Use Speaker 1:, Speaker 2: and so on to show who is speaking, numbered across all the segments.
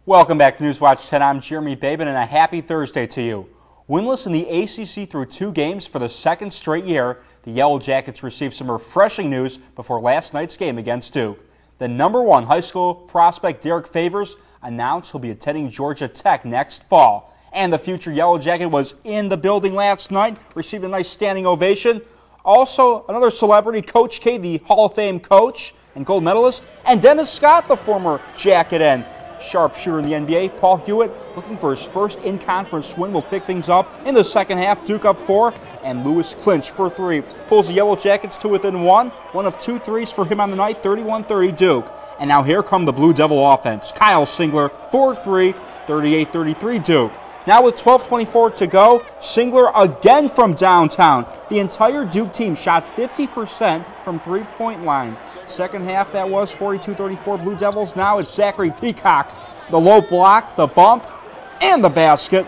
Speaker 1: Welcome back to Newswatch 10. I'm Jeremy Babin, and a happy Thursday to you. Winless in the ACC through 2 games for the second straight year, the Yellow Jackets received some refreshing news before last night's game against Duke. The #1 high school prospect Derek Favors announced he'll be attending Georgia Tech next fall. And the future Yellow Jacket was in the building last night, received a nice standing ovation. Also, another celebrity, Coach K, the Hall of Fame coach and gold medalist, and Dennis Scott, the former Jacket end. Sharpshooter in the NBA, Paul Hewitt, looking for his first in-conference win, will pick things up in the second half. Duke up 4, and Lewis Clinch for 3. Pulls the Yellow Jackets to within 1. One of 2 threes for him on the night, 31-30 Duke. And now here come the Blue Devil offense. Kyle Singler, 4-3, 38-33 Duke. Now with 12:24 to go, Singler again from downtown. The entire Duke team shot 50% from three-point line. Second half, that was 42-34 Blue Devils. Now it's Zachary Peacock. The low block, the bump, and the basket.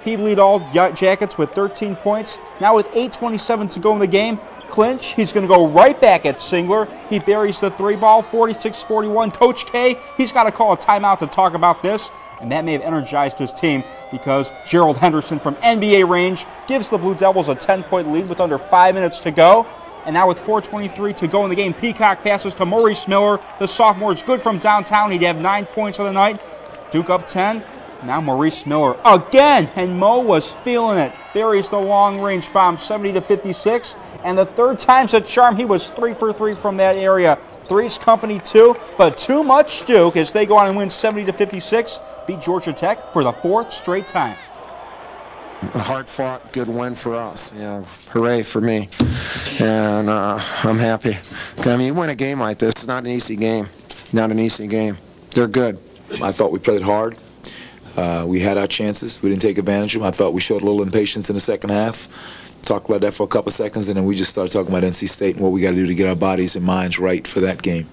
Speaker 1: He lead all Jackets with 13 points. Now with 8:27 to go in the game, Clinch, he's going to go right back at Singler. He buries the 3 ball, 46-41. Coach K, he's got to call a timeout to talk about this. And that may have energized his team because Gerald Henderson from NBA range gives the Blue Devils a 10-point lead with under 5 minutes to go. And now with 4:23 to go in the game, Peacock passes to Maurice Miller. The sophomore is good from downtown. He'd have 9 points on the night. Duke up 10. Now Maurice Miller again, and Mo was feeling it. Buries the long-range bomb, 70-56. And the third time's a charm. He was 3 for 3 from that area. Three's company 2, but too much Duke as they go on and win 70-56, beat Georgia Tech for the 4th straight time.
Speaker 2: A hard-fought, good win for us. Yeah, hooray for me. And I'm happy. I mean, you win a game like this, it's not an easy game. Not an easy game. They're good.
Speaker 3: I thought we played hard. We had our chances. We didn't take advantage of them. I thought we showed a little impatience in the second half. Talked about that for a couple of seconds, and then we just started talking about NC State and what we got to do to get our bodies and minds right for that game.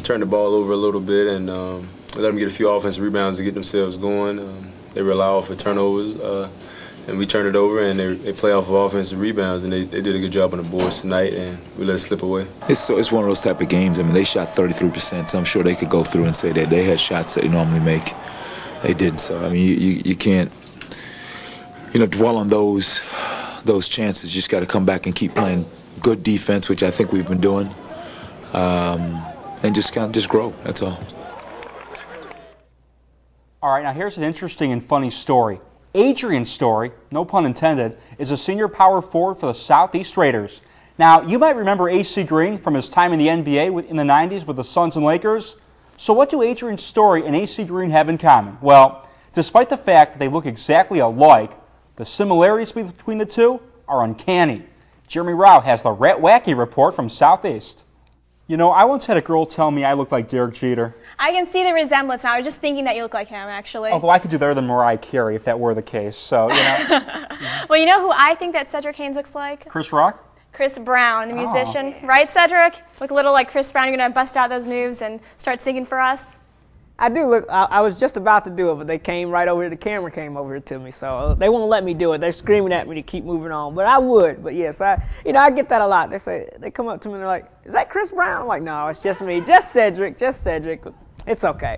Speaker 4: Turned the ball over a little bit and let them get a few offensive rebounds to get themselves going. They rely off of turnovers, and we turned it over, and they play off of offensive rebounds, and they did a good job on the boards tonight, and we let it slip away.
Speaker 3: It's one of those type of games. I mean, they shot 33%, so I'm sure they could go through and say that they had shots that they normally make. They didn't. So I mean, you can't dwell on those chances. You just got to come back and keep playing good defense, which I think we've been doing, and just grow. That's all.
Speaker 1: All right, now here's an interesting and funny story. Adrian Story, no pun intended, is a senior power forward for the Southeast Raiders. Now, you might remember AC Green from his time in the NBA in the 90s with the Suns and Lakers. So what do Adrian Story and AC Green have in common? Well, despite the fact that they look exactly alike, the similarities between the two are uncanny. Jeremy Rao has the Rat Wacky report from Southeast. You know, I once had a girl tell me I look like Derek Jeter.
Speaker 5: I can see the resemblance now. I was just thinking that you look like him, actually.
Speaker 1: Although I could do better than Mariah Carey if that were the case, so, you know.
Speaker 5: Well, you know who I think that Cedric Haynes looks like?
Speaker 1: Chris Rock?
Speaker 5: Chris Brown, the musician. Right, Cedric? Look a little like Chris Brown. You're going to bust out those moves and start singing for us?
Speaker 6: I do look, I was just about to do it, but they came right over here, the camera came over here to me, so they won't let me do it. They're screaming at me to keep moving on, but I would. But yes, I get that a lot. They come up to me and they're like, is that Chris Brown? I'm like, no, it's just me, just Cedric, it's okay.